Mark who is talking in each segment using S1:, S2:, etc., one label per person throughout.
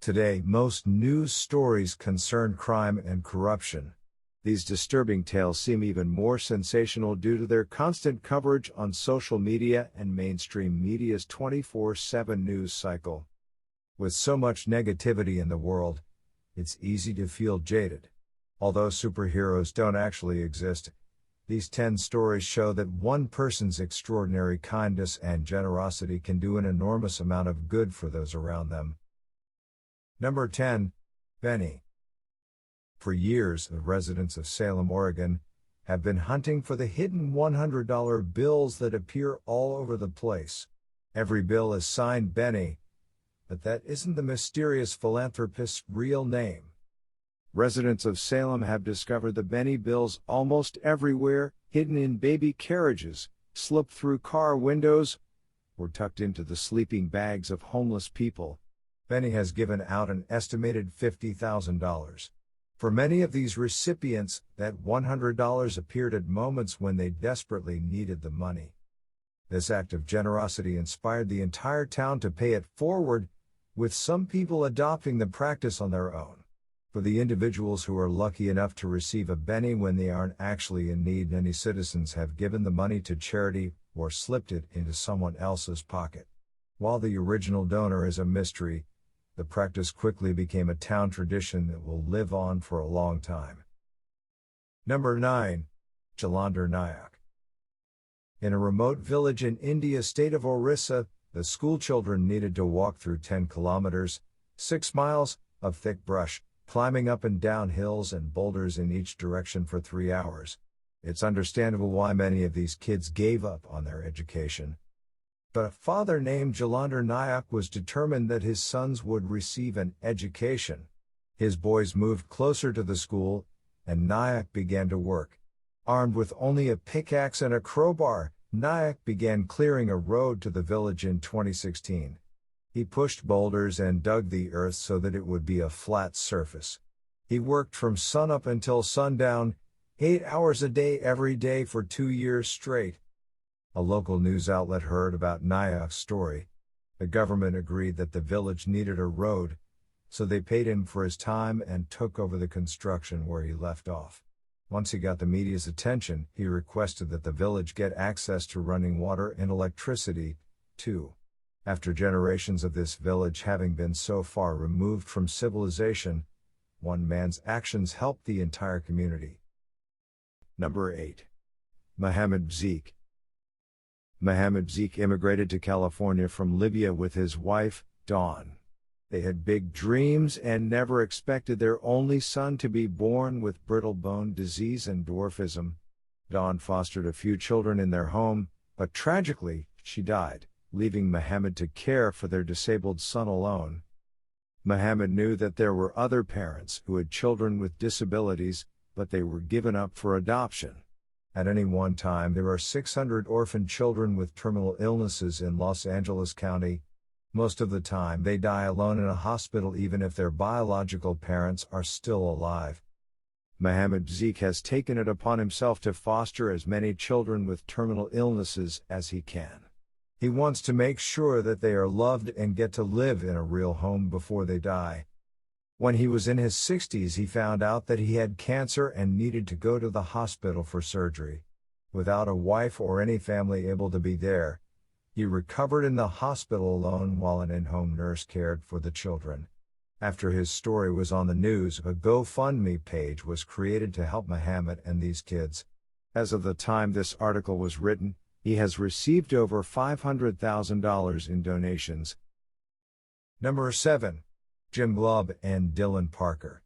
S1: Today, most news stories concern crime and corruption. These disturbing tales seem even more sensational due to their constant coverage on social media and mainstream media's 24/7 news cycle. With so much negativity in the world, it's easy to feel jaded. Although superheroes don't actually exist, these 10 stories show that one person's extraordinary kindness and generosity can do an enormous amount of good for those around them. Number 10. Benny. For years, the residents of Salem, Oregon, have been hunting for the hidden $100 bills that appear all over the place. Every bill is signed Benny, but that isn't the mysterious philanthropist's real name. Residents of Salem have discovered the Benny bills almost everywhere, hidden in baby carriages, slipped through car windows, or tucked into the sleeping bags of homeless people. Benny has given out an estimated $50,000. For many of these recipients, that $100 appeared at moments when they desperately needed the money. This act of generosity inspired the entire town to pay it forward, with some people adopting the practice on their own. For the individuals who are lucky enough to receive a Benny when they aren't actually in need, many citizens have given the money to charity or slipped it into someone else's pocket. While the original donor is a mystery, the practice quickly became a town tradition that will live on for a long time. Number 9. Jalander Nayak. In a remote village in India state of Orissa, the schoolchildren needed to walk through 10 kilometers, 6 miles, of thick brush, climbing up and down hills and boulders in each direction for 3 hours. It's understandable why many of these kids gave up on their education. But a father named Jalander Nayak was determined that his sons would receive an education. His boys moved closer to the school, and Nayak began to work. Armed with only a pickaxe and a crowbar, Nayak began clearing a road to the village in 2016. He pushed boulders and dug the earth so that it would be a flat surface. He worked from sunup until sundown, 8 hours a day every day for 2 years straight. A local news outlet heard about Nayak's story. The government agreed that the village needed a road, so they paid him for his time and took over the construction where he left off. Once he got the media's attention, he requested that the village get access to running water and electricity, too. After generations of this village having been so far removed from civilization, one man's actions helped the entire community. Number 8. Mohammed Zeke. Mohammed Zeke immigrated to California from Libya with his wife, Dawn. They had big dreams and never expected their only son to be born with brittle bone disease and dwarfism. Dawn fostered a few children in their home, but tragically, she died, leaving Mohammed to care for their disabled son alone. Mohammed knew that there were other parents who had children with disabilities, but they were given up for adoption. At any one time, there are 600 orphan children with terminal illnesses in Los Angeles County. Most of the time, they die alone in a hospital even if their biological parents are still alive. Mohammed Zeke has taken it upon himself to foster as many children with terminal illnesses as he can. He wants to make sure that they are loved and get to live in a real home before they die. When he was in his 60s, he found out that he had cancer and needed to go to the hospital for surgery. Without a wife or any family able to be there, he recovered in the hospital alone while an in-home nurse cared for the children. After his story was on the news, a GoFundMe page was created to help Mohammed and these kids. As of the time this article was written, he has received over $500,000 in donations. Number 7. JimBob and Dylan Parker.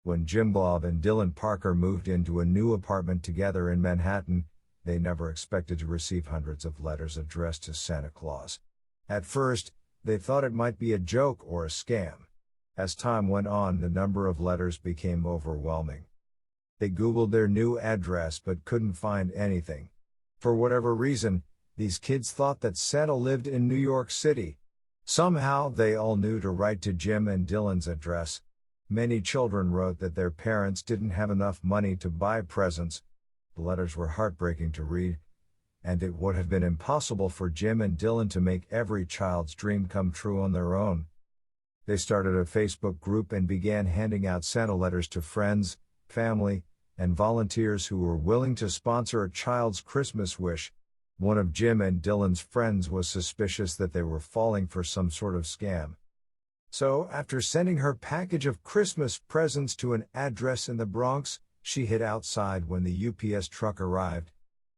S1: When JimBob and Dylan Parker moved into a new apartment together in Manhattan, they never expected to receive hundreds of letters addressed to Santa Claus. At first, they thought it might be a joke or a scam. As time went on, the number of letters became overwhelming. They Googled their new address but couldn't find anything. For whatever reason, these kids thought that Santa lived in New York City. Somehow they all knew to write to Jim and Dylan's address. Many children wrote that their parents didn't have enough money to buy presents. The letters were heartbreaking to read, and it would have been impossible for Jim and Dylan to make every child's dream come true on their own. They started a Facebook group and began handing out Santa letters to friends, family, and volunteers who were willing to sponsor a child's Christmas wish. One of Jim and Dylan's friends was suspicious that they were falling for some sort of scam. So, after sending her package of Christmas presents to an address in the Bronx, she hid outside when the UPS truck arrived.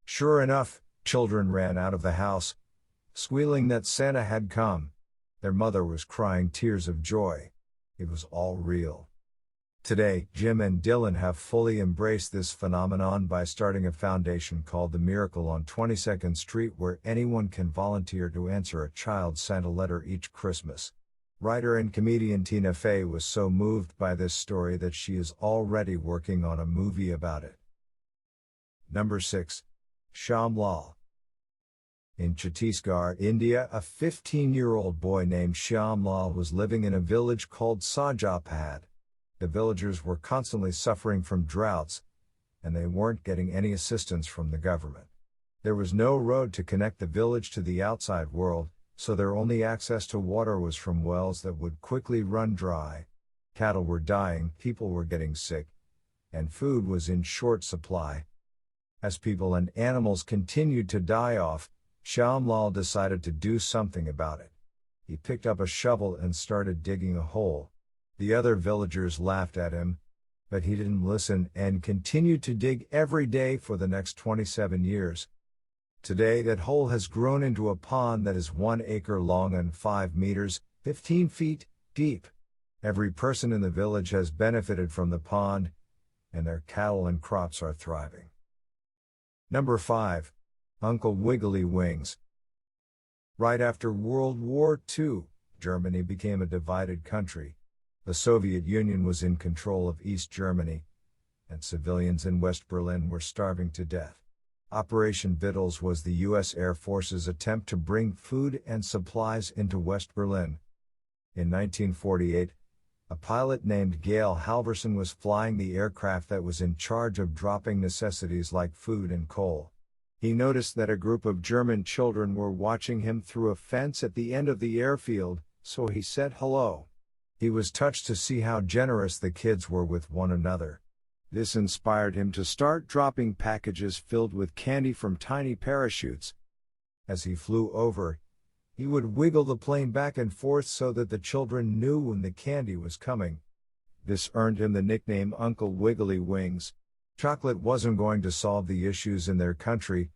S1: Sure enough, children ran out of the house, squealing that Santa had come. Their mother was crying tears of joy. It was all real. Today, Jim and Dylan have fully embraced this phenomenon by starting a foundation called The Miracle on 22nd Street, where anyone can volunteer to answer a child's Santa letter each Christmas. Writer and comedian Tina Fey was so moved by this story that she is already working on a movie about it. Number 6. Shawn Wall. In Chhattisgarh, India, a 15-year-old boy named Shawn Wall was living in a village called Sajapad. The villagers were constantly suffering from droughts, and they weren't getting any assistance from the government. There was no road to connect the village to the outside world, so their only access to water was from wells that would quickly run dry. Cattle were dying, people were getting sick, and food was in short supply. As people and animals continued to die off, Shawn Wall decided to do something about it. He picked up a shovel and started digging a hole. The other villagers laughed at him, but he didn't listen and continued to dig every day for the next 27 years. Today that hole has grown into a pond that is 1 acre long and 5 meters, 15 feet, deep. Every person in the village has benefited from the pond, and their cattle and crops are thriving. Number 5. Uncle Wiggly Wings. Right after World War II, Germany became a divided country. The Soviet Union was in control of East Germany, and civilians in West Berlin were starving to death. Operation Vittles was the U.S. Air Force's attempt to bring food and supplies into West Berlin. In 1948, a pilot named Gail Halverson was flying the aircraft that was in charge of dropping necessities like food and coal. He noticed that a group of German children were watching him through a fence at the end of the airfield, so he said hello. He was touched to see how generous the kids were with one another. This inspired him to start dropping packages filled with candy from tiny parachutes. As he flew over, he would wiggle the plane back and forth so that the children knew when the candy was coming. This earned him the nickname Uncle Wiggly Wings. Chocolate wasn't going to solve the issues in their country,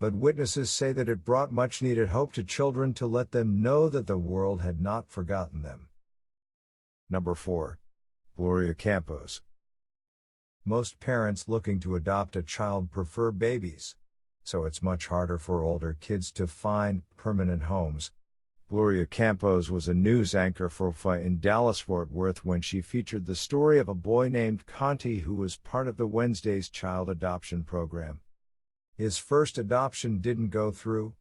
S1: but witnesses say that it brought much-needed hope to children to let them know that the world had not forgotten them. Number 4. Bory Campus. Most parents looking to adopt a child prefer babies, so it's much harder for older kids to find permanent homes. Bory Campus was a news anchor for FA in Dallas-Fort Worth when she featured the story of a boy named Conti who was part of the Wednesday's child adoption program. His first adoption didn't go through.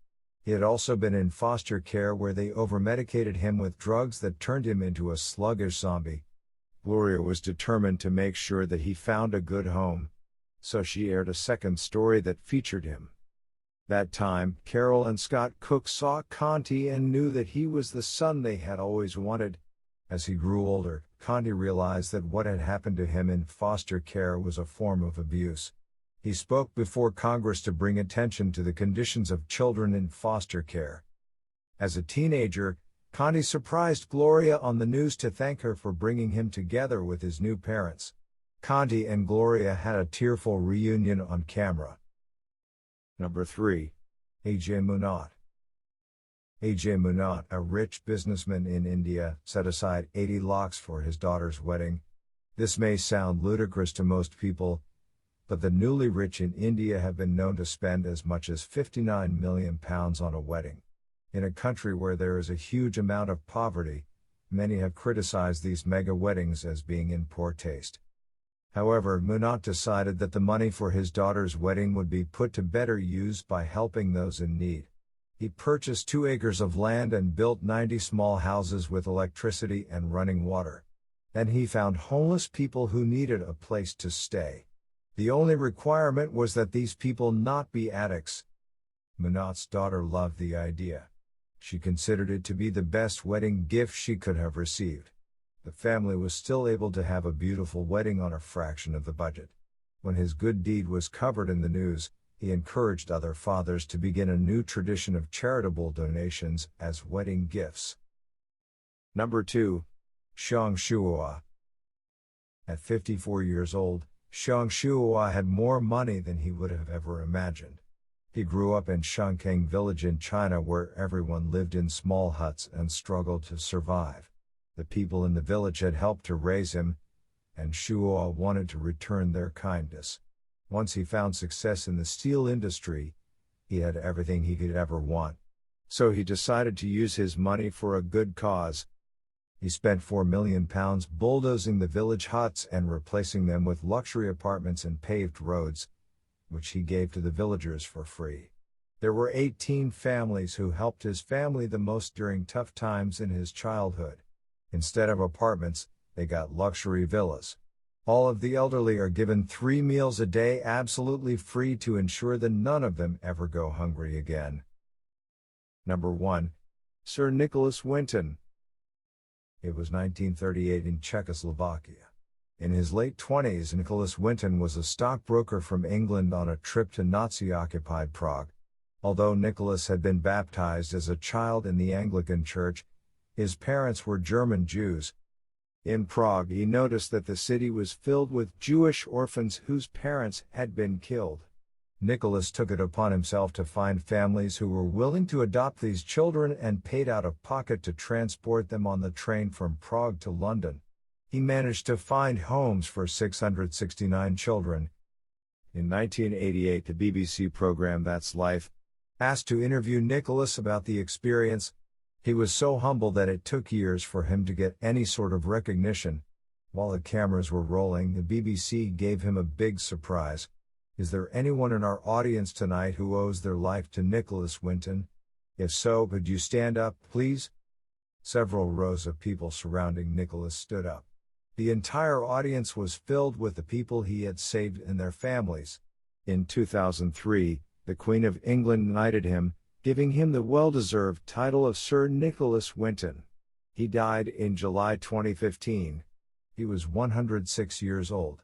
S1: He had also been in foster care where they overmedicated him with drugs that turned him into a sluggish zombie. Gloria was determined to make sure that he found a good home, so she aired a second story that featured him. That time, Carol and Scott Cook saw Conti and knew that he was the son they had always wanted. As he grew older, Conti realized that what had happened to him in foster care was a form of abuse. He spoke before Congress to bring attention to the conditions of children in foster care. As a teenager, Conti surprised Gloria on the news to thank her for bringing him together with his new parents. Conti and Gloria had a tearful reunion on camera. Number 3. Ajay Munot. Ajay Munot, a rich businessman in India, set aside 80 lakhs for his daughter's wedding. This may sound ludicrous to most people, but the newly rich in India have been known to spend as much as £59 million on a wedding. In a country where there is a huge amount of poverty, many have criticized these mega weddings as being in poor taste. However, Munot decided that the money for his daughter's wedding would be put to better use by helping those in need. He purchased 2 acres of land and built 90 small houses with electricity and running water. Then he found homeless people who needed a place to stay. The only requirement was that these people not be addicts. Munot's daughter loved the idea. She considered it to be the best wedding gift she could have received. The family was still able to have a beautiful wedding on a fraction of the budget. When his good deed was covered in the news, he encouraged other fathers to begin a new tradition of charitable donations as wedding gifts. Number 2. Xiang Shuhua. At 54 years old, Xiang Shuhua had more money than he would have ever imagined. He grew up in Shangkeng village in China where everyone lived in small huts and struggled to survive. The people in the village had helped to raise him, and Shuhua wanted to return their kindness. Once he found success in the steel industry, he had everything he could ever want. So he decided to use his money for a good cause. He spent £4 million bulldozing the village huts and replacing them with luxury apartments and paved roads, which he gave to the villagers for free. There were 18 families who helped his family the most during tough times in his childhood. Instead of apartments, they got luxury villas. All of the elderly are given 3 meals a day absolutely free to ensure that none of them ever go hungry again. Number 1. Sir Nicholas Winton. It was 1938 in Czechoslovakia. In his late 20s, Nicholas Winton was a stockbroker from England on a trip to Nazi-occupied Prague. Although Nicholas had been baptized as a child in the Anglican Church, his parents were German Jews. In Prague, he noticed that the city was filled with Jewish orphans whose parents had been killed. Nicholas took it upon himself to find families who were willing to adopt these children and paid out of pocket to transport them on the train from Prague to London. He managed to find homes for 669 children. In 1988, the BBC program That's Life asked to interview Nicholas about the experience. He was so humble that it took years for him to get any sort of recognition. While the cameras were rolling, the BBC gave him a big surprise. Is there anyone in our audience tonight who owes their life to Nicholas Winton? If so, could you stand up, please? Several rows of people surrounding Nicholas stood up. The entire audience was filled with the people he had saved and their families. In 2003, the Queen of England knighted him, giving him the well-deserved title of Sir Nicholas Winton. He died in July 2015. He was 106 years old.